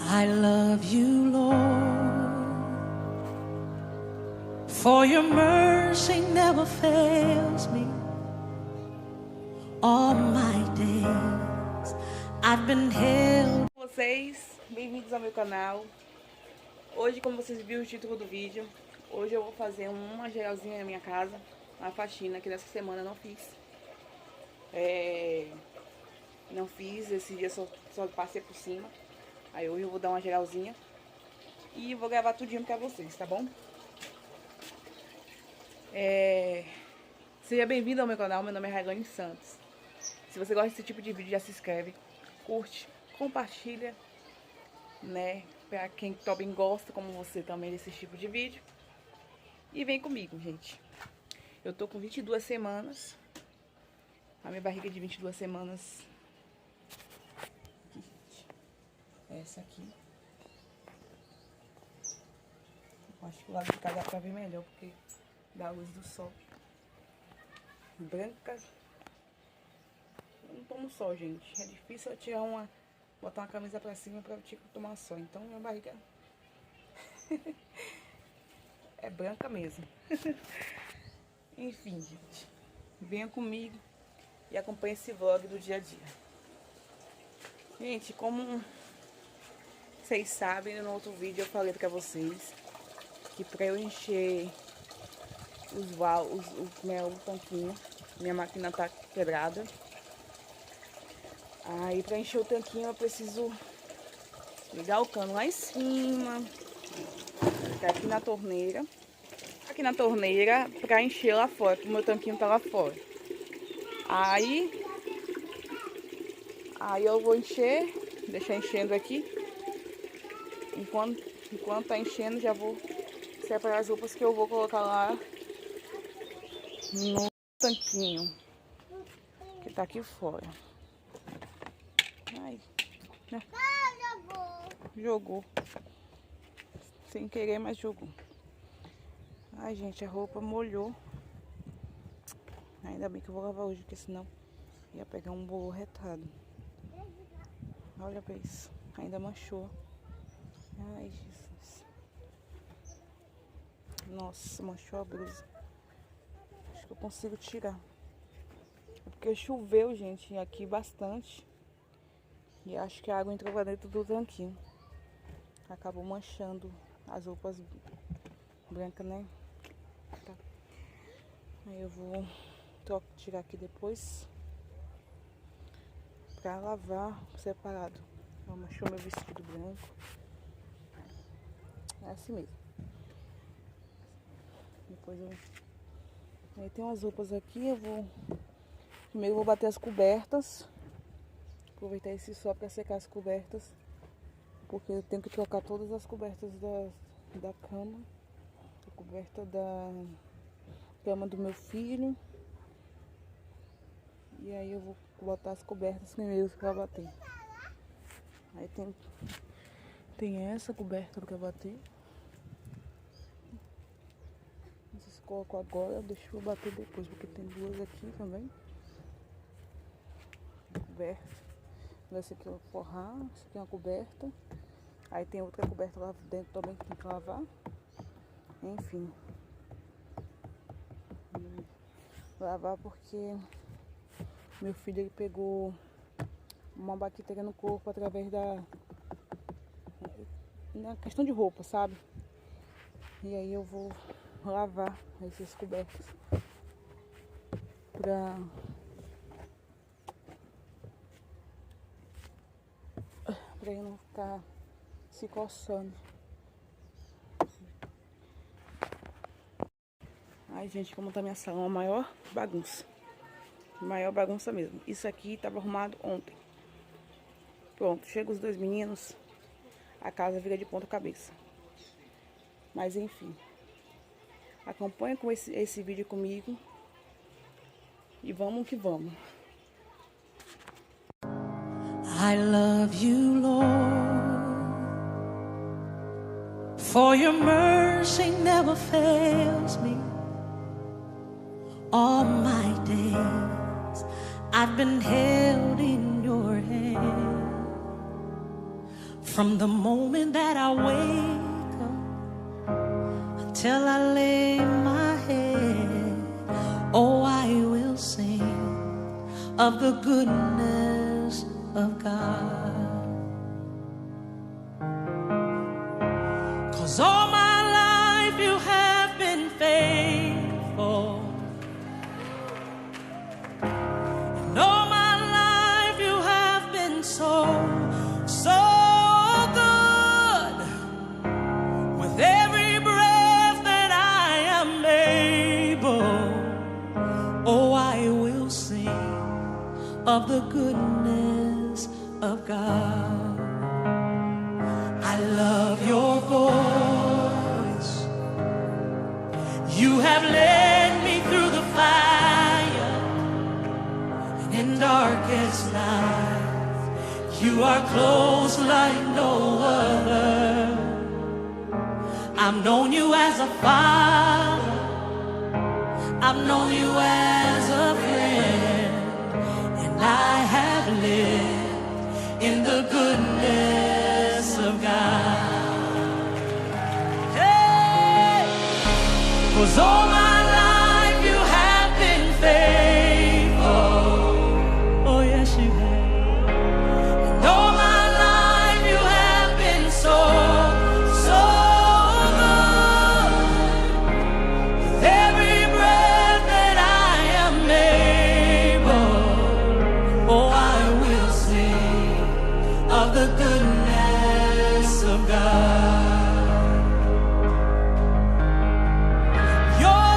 I love you, Lord, for your mercy never fails me. All my days I've been held. Vocês, bem-vindos ao meu canal. Hoje, como vocês viram o título do vídeo, hoje eu vou fazer uma geralzinha na minha casa, uma faxina que nessa semana eu não fiz. Não fiz, esse dia só passei por cima. Aí hoje eu vou dar uma geralzinha e vou gravar tudinho pra vocês, tá bom? Seja bem-vindo ao meu canal, meu nome é Railane Santos. Se você gosta desse tipo de vídeo, já se inscreve, curte, compartilha, né? Pra quem também gosta, como você também, desse tipo de vídeo. E vem comigo, gente. Eu tô com 22 semanas. A minha barriga de 22 semanas. Aqui, gente. Essa aqui. Eu acho que o lado de cá dá pra ver melhor, porque dá a luz do sol. Branca. Eu não tomo sol, gente. É difícil eu tirar botar uma camisa pra cima pra eu tomar sol. Então minha barriga é branca mesmo. Enfim, gente. Venha comigo e acompanhe esse vlog do dia a dia. Gente, como vocês sabem, no outro vídeo eu falei pra vocês que pra eu encher o tanquinho, minha máquina tá quebrada. Aí pra encher o tanquinho eu preciso ligar o cano lá em cima, aqui na torneira. Aqui na torneira pra encher lá fora, porque o meu tanquinho tá lá fora. Aí eu vou encher, deixar enchendo aqui. Enquanto tá enchendo, já vou separar as roupas que eu vou colocar lá no tanquinho que tá aqui fora. Ai, né? Jogou. Sem querer, mas jogou. Ai, gente, a roupa molhou. Ainda bem que eu vou lavar hoje, porque senão ia pegar um bolo retado. Olha pra isso. Ainda manchou. Ai, Jesus. Nossa, manchou a blusa. Acho que eu consigo tirar. É porque choveu, gente, aqui bastante. E acho que a água entrou pra dentro do tanquinho. Acabou manchando as roupas brancas, né? Tá. Aí eu vou tirar aqui depois pra lavar separado. Ó, manchou meu vestido branco. É assim mesmo. Depois aí tem umas roupas aqui, primeiro eu vou bater as cobertas. Aproveitar esse sol para secar as cobertas, porque eu tenho que trocar todas as cobertas da cama, a coberta da cama do meu filho. E aí eu vou botar as cobertas primeiro para bater. Aí tem essa coberta para bater. Não sei se coloco agora, deixa eu bater depois, porque tem duas aqui também. Coberta. Essa aqui eu vou forrar, essa aqui é uma coberta. Aí tem outra coberta lá dentro também que tem que lavar. Enfim. Lavar porque meu filho ele pegou uma bactéria no corpo através na questão de roupa, sabe? E aí eu vou lavar essas cobertas pra ele não ficar se coçando. Ai, gente, como tá minha sala, uma maior bagunça. Maior bagunça mesmo. Isso aqui tava arrumado ontem. Pronto, chega os dois meninos, a casa vira de ponta cabeça. Mas enfim. Acompanha com esse vídeo comigo. E vamos que vamos. I love you, Lord, for your mercy never fails me. All my days I've been held in your hand. From the moment that I wake up until I lay my head, oh, I will sing of the goodness of God. 'Cause all my life you have been faithful, and all my life you have been so good. With every breath that I am able, oh, I will sing of the goodness of God. I love your voice. You have led me through the fire, and in darkest night, you are close like no other. I've known you as a father, I've known you as a friend, and I have lived in the goodness of God. Hey! 'Cause all my life you have been faithful. Oh yes, you have. And all my life you have been so good. With every breath that I am able, oh, I will sing of the goodness of God. Your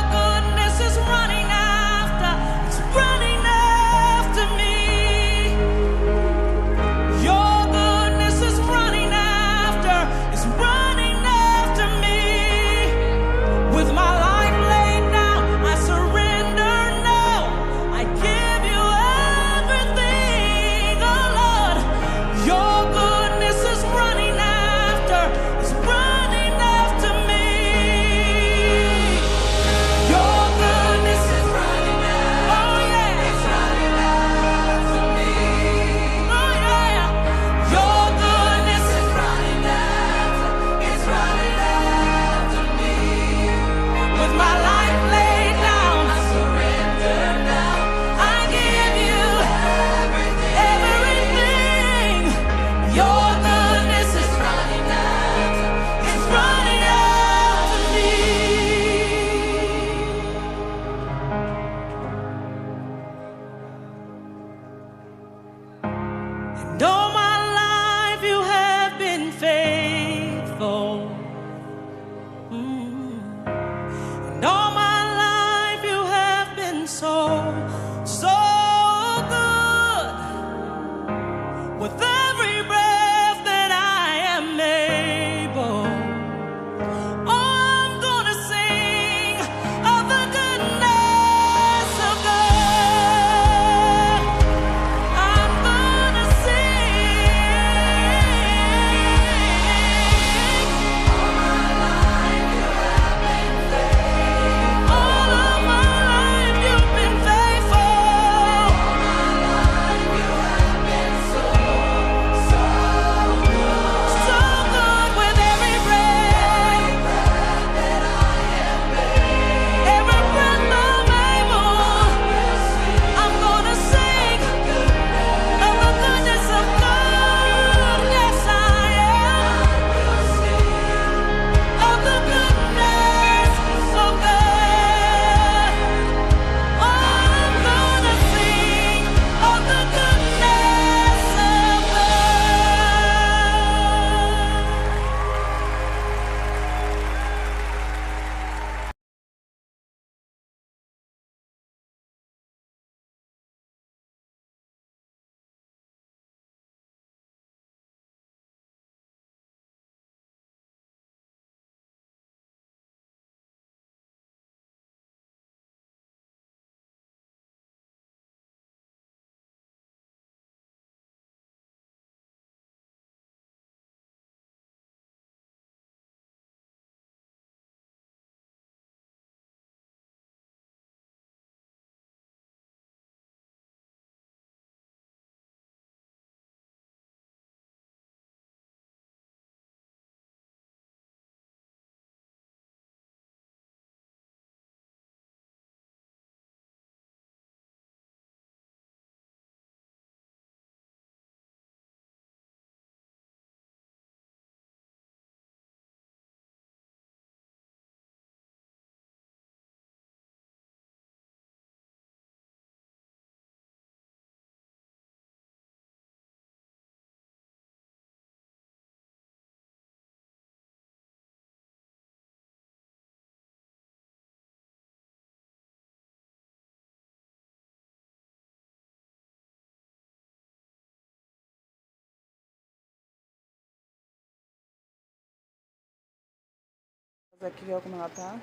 Aqui, ó, como ela tá.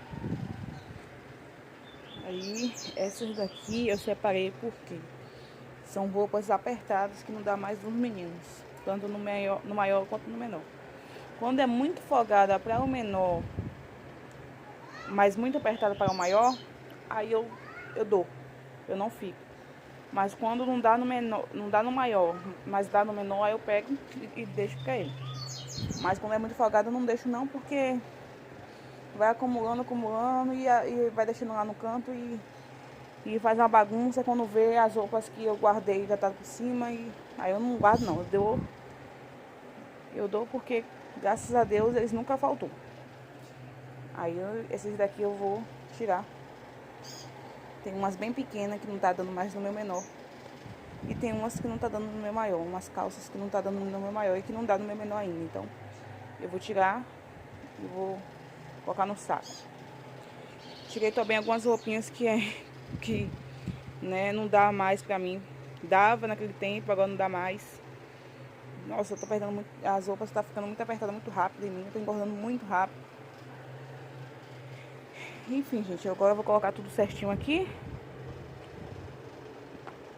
Aí, essas daqui eu separei porque são roupas apertadas que não dá mais nos meninos, tanto no maior quanto no menor. Quando é muito folgada para o menor, mas muito apertada para o maior, aí eu dou, eu não fico. Mas quando não dá no menor, não dá no maior, mas dá no menor, aí eu pego e deixo para ele. Mas quando é muito folgada eu não deixo não, porque vai acumulando e vai deixando lá no canto e faz uma bagunça. Quando vê, as roupas que eu guardei já tá por cima, e aí eu não guardo não, eu dou porque graças a Deus eles nunca faltou. Aí esses daqui eu vou tirar. Tem umas bem pequenas que não tá dando mais no meu menor, e tem umas que não tá dando no meu maior, umas calças que não tá dando no meu maior e que não dá no meu menor ainda. Então eu vou tirar e vou colocar no saco. Tirei também algumas roupinhas que né, não dá mais pra mim. Dava naquele tempo, agora não dá mais. Nossa, eu tô perdendo muito. As roupas tá ficando muito apertadas muito rápido em mim. Eu tô engordando muito rápido. Enfim, gente, agora eu vou colocar tudo certinho aqui.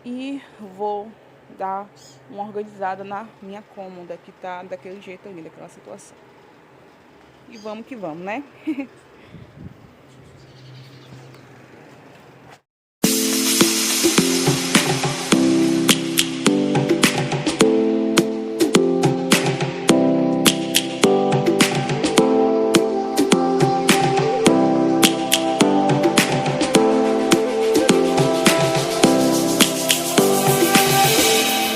E vou dar uma organizada na minha cômoda, que tá daquele jeito ali, daquela situação. E vamos que vamos, né?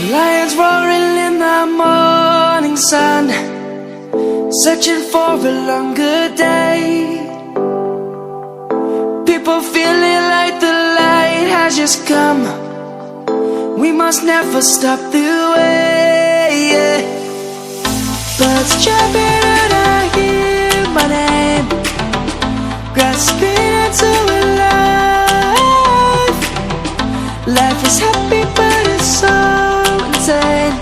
Lions roaring in the morning sun, searching for a longer day. People feeling like the light has just come. We must never stop the way, yeah. Birds jumping and I hear my name, grasping into a life. Life is happy but it's so insane.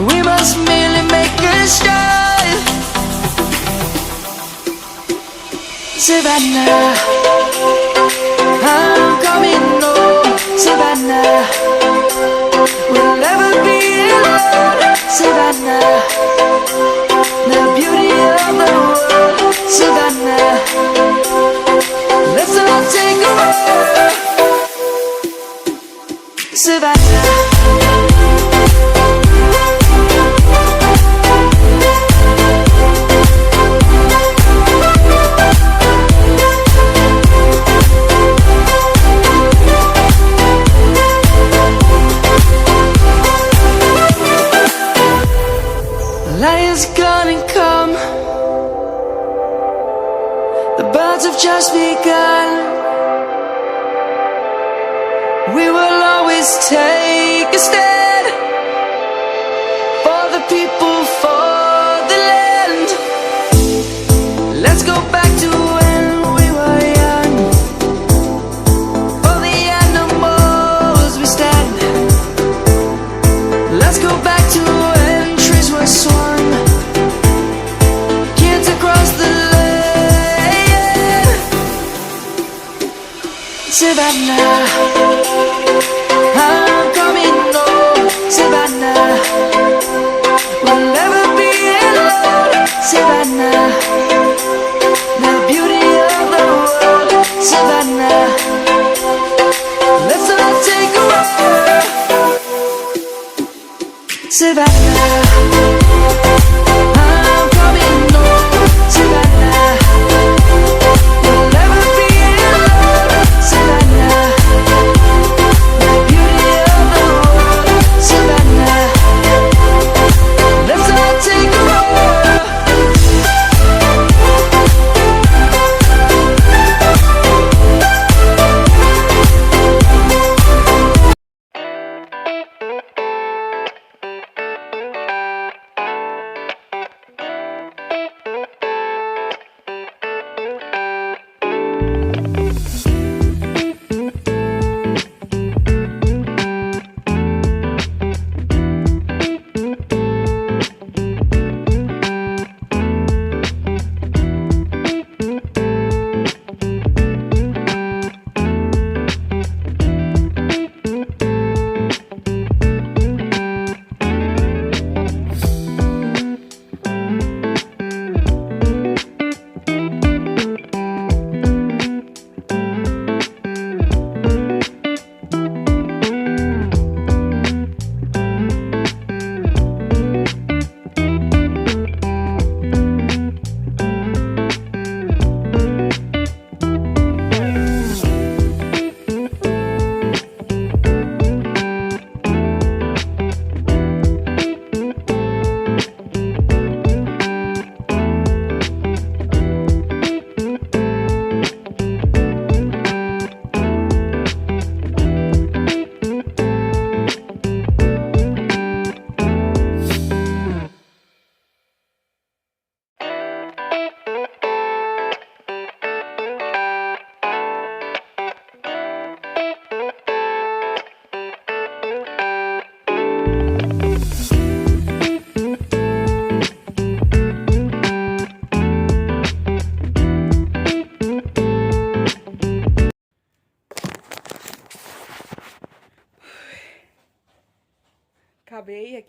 We must merely make a start. Savannah, I'm coming home. Savannah, we'll never be alone. Savannah, the beauty of the world. Savannah, let's all take a walk. Savannah. Lions gonna come. The birds have just begun. We will always take a stand for the people, for the land. Let's go back to when we were young. For the animals we stand. Let's go back to when trees were swung. Kids across the land. Savannah, I'm coming home. Savannah, we'll never be alone. Savannah, the beauty of the world. Savannah, let's all take a walk. Savannah, I'm coming home. Savannah, we'll never be alone. Savannah,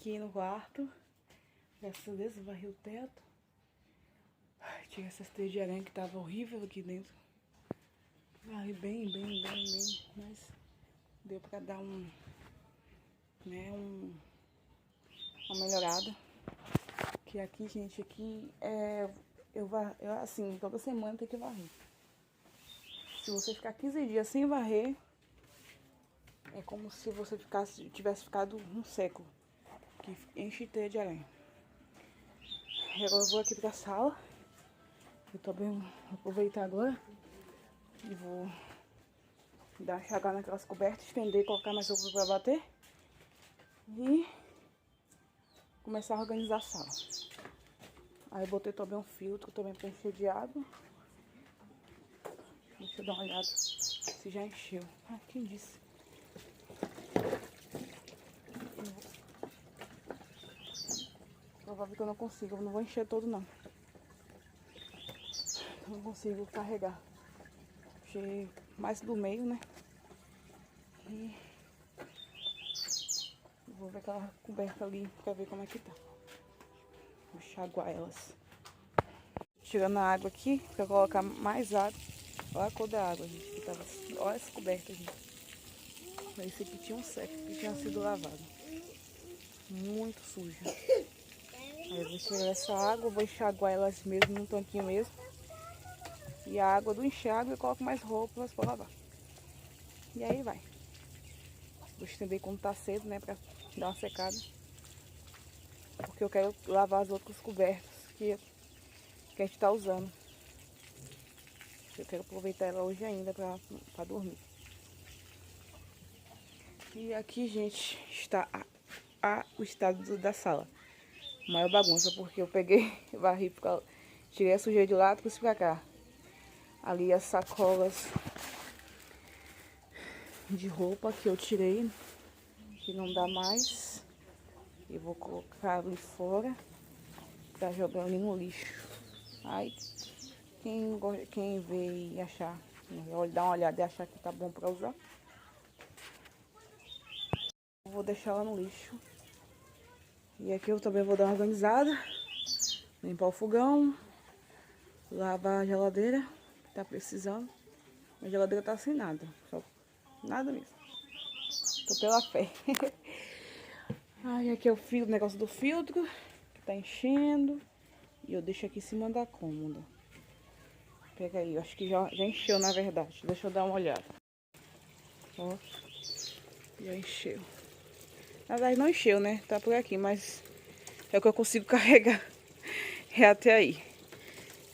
aqui no quarto. Graças a Deus, varri o teto. Tirei essas teias de aranha que tava horrível aqui dentro. Varri bem, mas deu pra dar uma melhorada. Que aqui, gente, aqui eu assim, toda semana tem que varrer. Se você ficar 15 dias sem varrer, é como se você tivesse ficado um século, que enche teia de aranha. E agora eu vou aqui pra sala. Eu também vou aproveitar agora e vou dar uma enxagada naquelas cobertas, estender, colocar mais roupa pra bater e começar a organizar a sala. Aí eu botei também um filtro também pra encher de água. Deixa eu dar uma olhada se já encheu. Ah, quem disse? Provável que eu não consigo, eu não vou encher todo não. Não consigo carregar. Encher mais do meio, né? E vou ver aquela coberta ali pra ver como é que tá. Vou enxaguar elas. Tirando a água aqui, pra colocar mais água. Olha a cor da água, gente. Que tava... Olha essa coberta, gente. Esse aqui tinha um século que tinha sido lavado. Muito sujo. Aí eu vou tirar essa água, vou enxaguar elas mesmo num tanquinho mesmo. E a água do enxágue eu coloco mais roupas pra lavar. E aí vai. Vou estender quando tá cedo, né? Pra dar uma secada. Porque eu quero lavar as outras cobertas que a gente tá usando. Eu quero aproveitar ela hoje ainda pra dormir. E aqui, gente, está o estado da sala. Maior bagunça, porque eu peguei, varri, tirei a sujeira de lá e trouxe pra cá. Ali as sacolas de roupa que eu tirei, que não dá mais. Eu vou colocar ali fora pra jogar ali no lixo. Aí quem vê e achar, dar uma olhada e achar que tá bom pra usar, eu vou deixar lá no lixo. E aqui eu também vou dar uma organizada, limpar o fogão, lavar a geladeira, que tá precisando. A geladeira tá sem nada, só nada mesmo. Tô pela fé. Aí aqui é o negócio do filtro, que tá enchendo. E eu deixo aqui em cima da cômoda. Pega aí, eu acho que já encheu na verdade. Deixa eu dar uma olhada. Ó, já encheu. Na verdade não encheu, né? Tá por aqui, mas é o que eu consigo carregar. É até aí.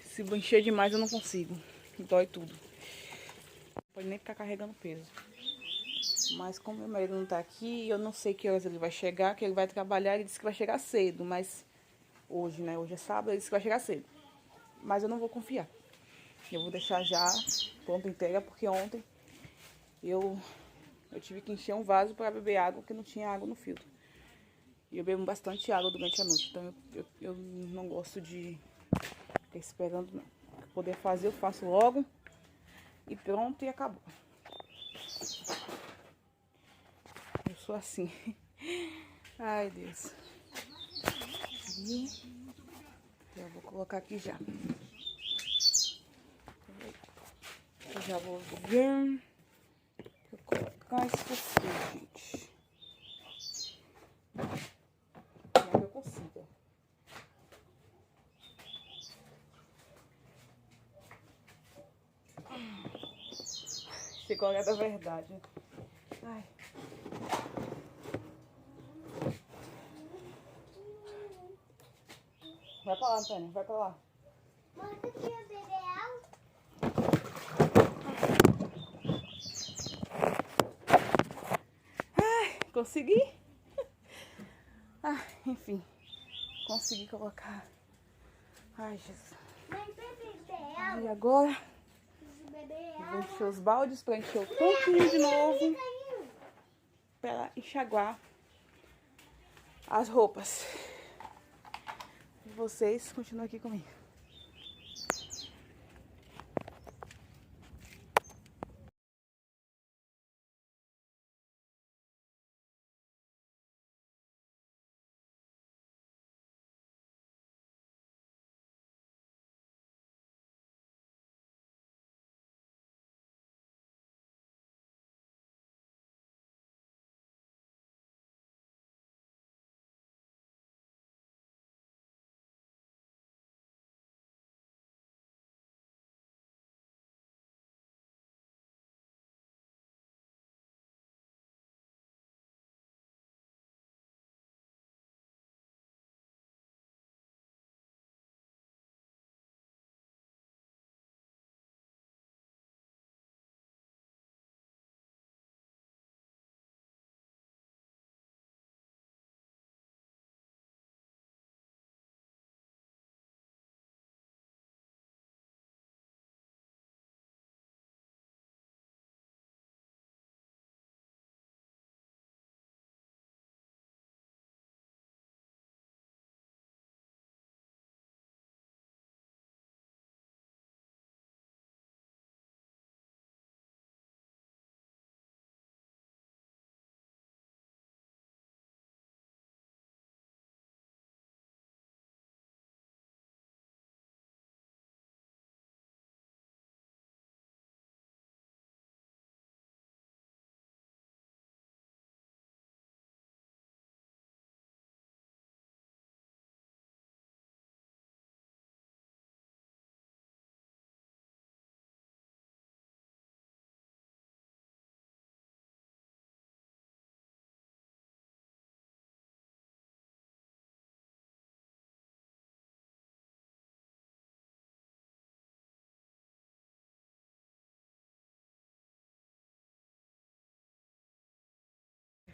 Se encher demais eu não consigo. Dói tudo. Não pode nem ficar carregando peso. Mas como meu marido não tá aqui, eu não sei que horas ele vai chegar, que ele vai trabalhar, ele disse que vai chegar cedo, mas hoje, né? Hoje é sábado, ele disse que vai chegar cedo. Mas eu não vou confiar. Eu vou deixar já pronta inteira, porque ontem eu tive que encher um vaso para beber água, porque não tinha água no filtro. E eu bebo bastante água durante a noite, então eu não gosto de ficar esperando, não. Poder fazer, eu faço logo e pronto, e acabou. Eu sou assim. Ai, Deus. E eu vou colocar aqui já. Eu já vou ver. Vou colocar isso aqui, gente. Já que eu consigo. Chegou a hora da verdade. Ai. Vai pra lá, Antônio. Vai pra lá. Mostra aqui o cereal. Ai, consegui. Ah, enfim. Consegui colocar. Ai, Jesus. Mãe, bebe cereal. E agora, Beber eu vou encher os baldes pra encher o tanquinho de novo. caiu. Pra enxaguar as roupas. E vocês continuam aqui comigo.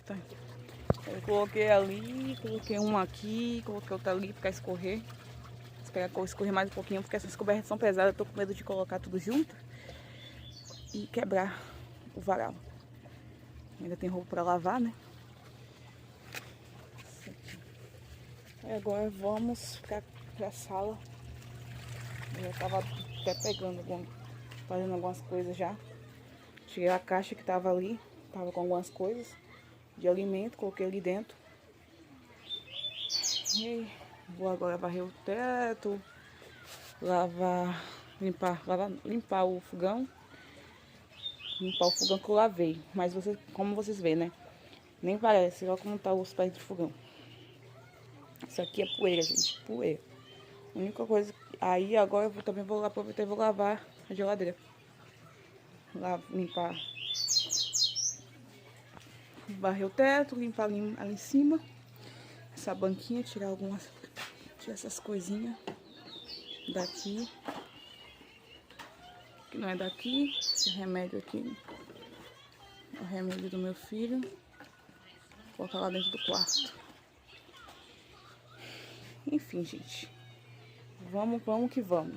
Tá. Eu coloquei ali, coloquei uma aqui, coloquei outra ali pra escorrer. Esperar escorrer mais um pouquinho, porque essas cobertas são pesadas. Eu tô com medo de colocar tudo junto e quebrar o varal. Ainda tem roupa pra lavar, né? E agora vamos pra sala. Eu já tava até fazendo algumas coisas já. Tirei a caixa que tava ali, tava com algumas coisas de alimento, coloquei ali dentro. E vou agora varrer o teto, limpar o fogão. Limpar o fogão que eu lavei. Mas como vocês veem, né? Nem parece, olha como tá os pés do fogão. Isso aqui é poeira, gente, poeira. A única coisa... Aí agora eu também vou aproveitar e vou lavar a geladeira. Limpar... Varrer o teto, limpar ali em cima. Essa banquinha, tirar essas coisinhas daqui. Que não é daqui. Esse remédio aqui. É o remédio do meu filho. Vou colocar lá dentro do quarto. Enfim, gente. Vamos que vamos.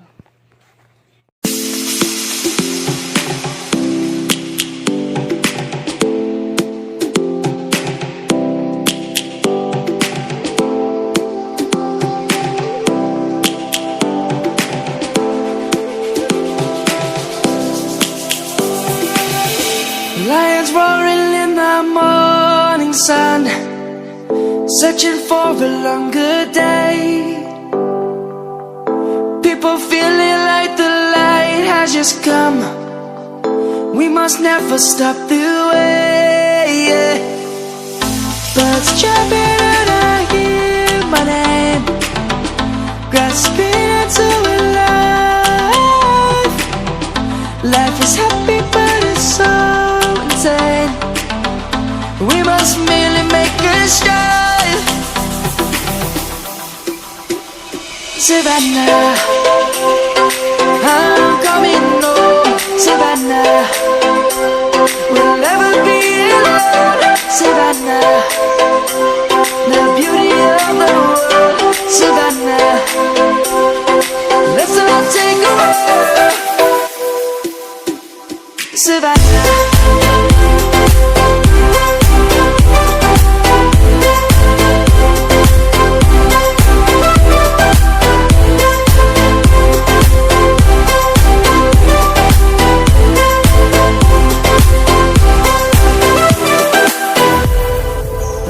Lions roaring in the morning sun, searching for a longer day. People feeling like the light has just come. We must never stop the way. Birds jumping and I hear my name, grasping into a life. Life is happy but it's so insane. We must merely make a strive. Savannah, I'm coming home. Savannah, we'll never be alone. Savannah, the beauty of the world. Savannah, let's all take a walk. Savannah.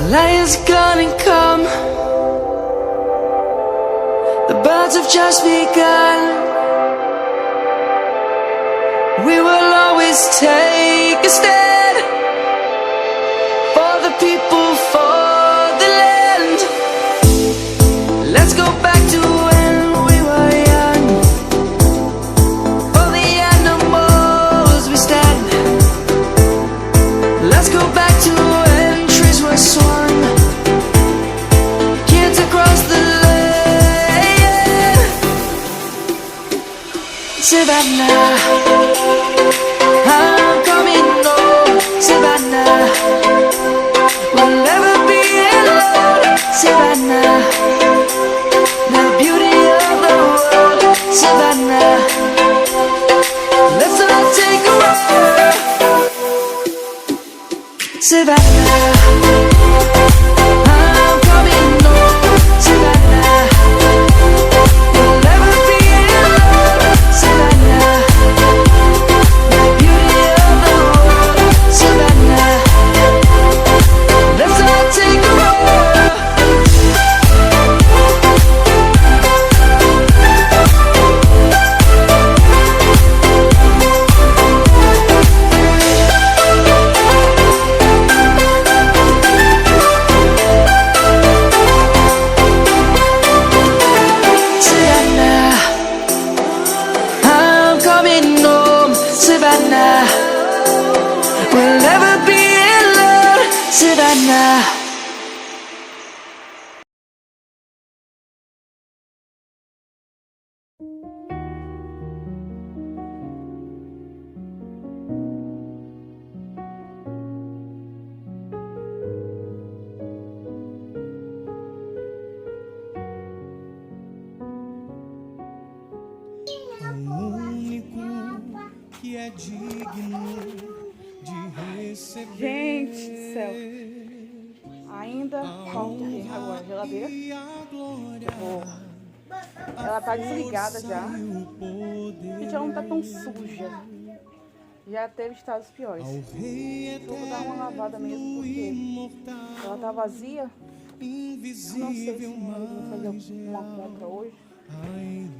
Lions gonna come. The birds have just begun. We will always take a stand for the people, for the land. Let's go back to when we were young. For the animals we stand. Let's go back to when trees were swung. Kids across the land. Savannah, I'm coming home. Savannah, we'll never be alone. Savannah, the beauty of the world. Savannah, let's all take a walk. Savannah, I'm coming home. Savannah, we'll never be alone. Savannah, the beauty of the world. Savannah, let's all take a walk. céu. Ainda falta o quê agora? Geladeira. Ela tá desligada já. Gente, ela não tá tão suja. Já teve estados piores. Só vou dar uma lavada mesmo, porque ela tá vazia. Não sei se vou fazer uma compra hoje.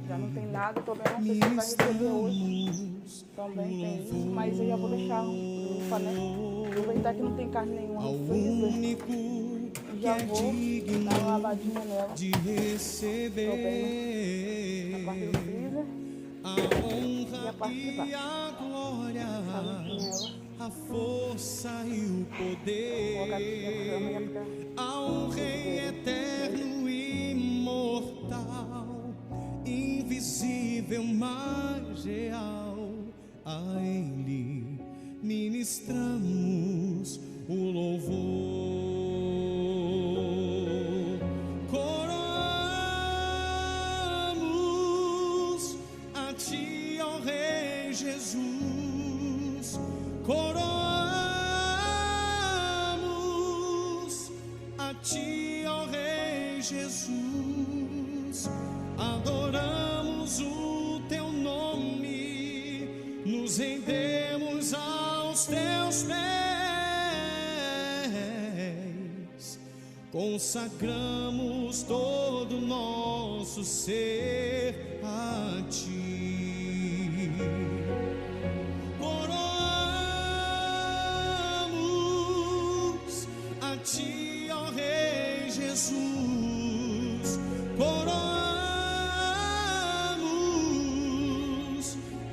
Já não tem nada, também não sei se vai receber hoje. Também tem isso, mas eu já vou deixar limpa, né? Aproveitar que não tem carne nenhuma no freezer. Já vou dar uma lavadinha nela. Também na parte do freezer e a parte de baixo. A força e o poder ao Rei eterno e imortal, invisível, mas real. A Ele ministramos o louvor. Coroamos a Ti, ó Rei Jesus. Coroamos a Ti, ó Rei Jesus. Adoramos o Teu nome, nos rendemos aos Teus pés, consagramos todo o nosso ser a Ti. Ti, ó Rei Jesus, coroamos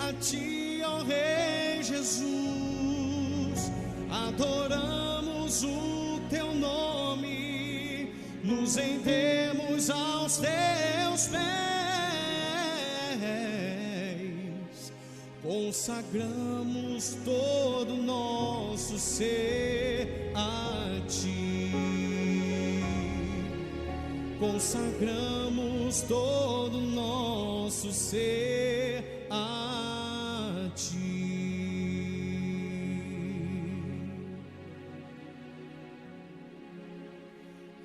a Ti, ó Rei Jesus, adoramos o Teu nome, nos rendemos aos Teus pés, consagramos todo o nosso ser a Ti. Consagramos todo o nosso ser a Ti.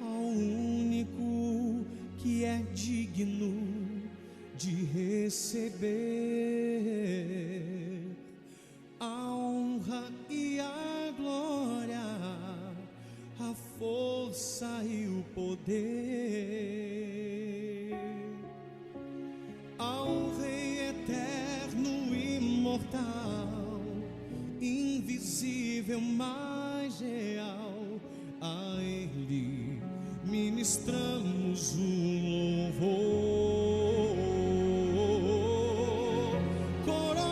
Ao único que é digno de receber a honra e a glória, a força e o poder, ao Rei eterno e imortal, invisível, mas real. A Ele ministramos um louvor. Coroamos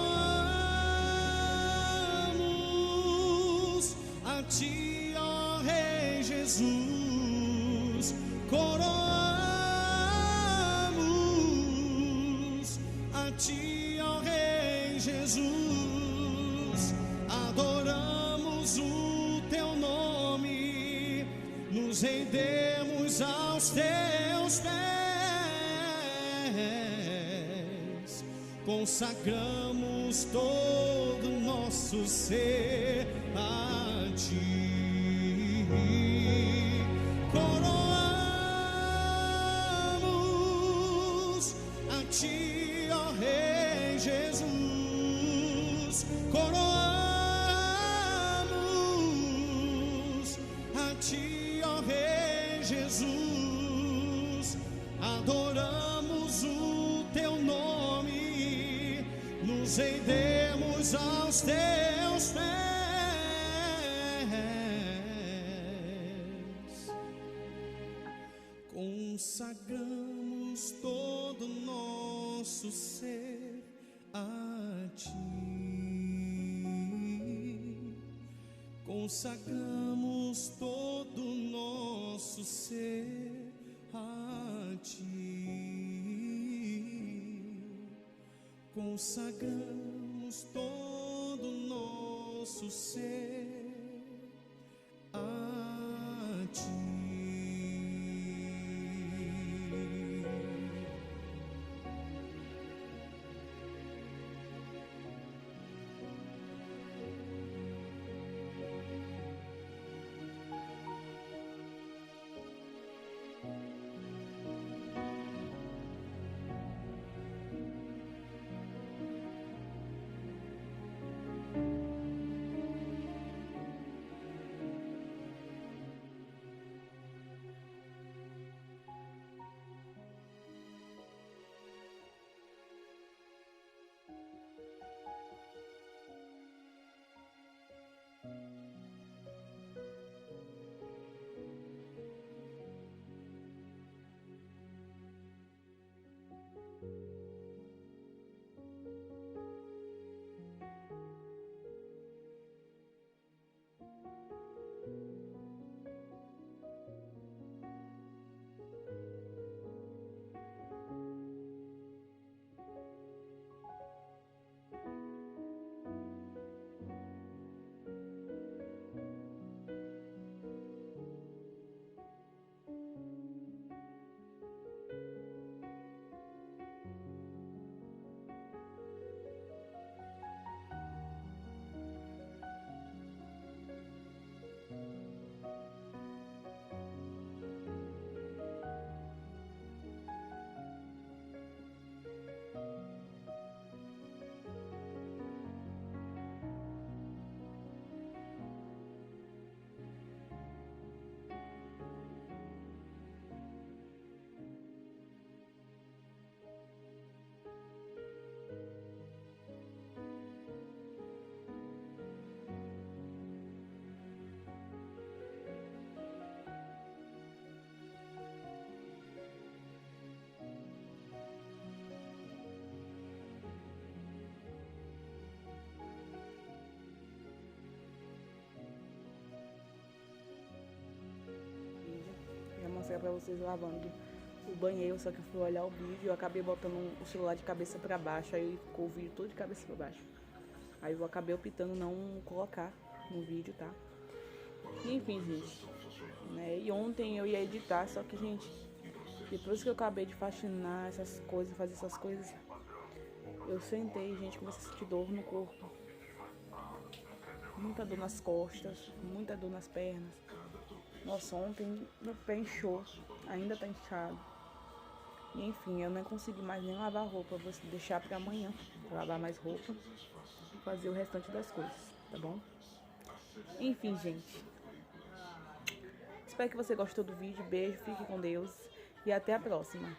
a Ti, ó Rei Jesus. Coroamos a Ti, ó Rei Jesus. Adoramos o Teu nome, nos rendemos aos Teus pés, consagramos todo o nosso ser a Ti. Coroamos a Ti, ó Rei Jesus. Coroamos a Ti, ó Rei Jesus. Adoramos o Teu nome, nos rendemos aos Teus pés, consagramos todo o nosso ser a Ti. Consagramos todo o nosso ser a Ti. Consagramos todo o nosso ser a Ti. mostrar pra vocês lavando o banheiro, só que eu fui olhar o vídeo e eu acabei botando o celular de cabeça pra baixo, aí ficou o vídeo todo de cabeça pra baixo. Aí eu acabei optando não colocar no vídeo, tá? E, enfim, gente, né? E ontem eu ia editar, só que, gente, depois que eu acabei de faxinar essas coisas, fazer essas coisas, eu sentei, gente, comecei a sentir dor no corpo. Muita dor nas costas, muita dor nas pernas. Nossa, ontem meu pé inchou, ainda tá inchado. E, enfim, eu não consegui mais nem lavar roupa, vou deixar pra amanhã, pra lavar mais roupa e fazer o restante das coisas, tá bom? Enfim, gente. Espero que você gostou do vídeo. Beijo, fique com Deus e até a próxima.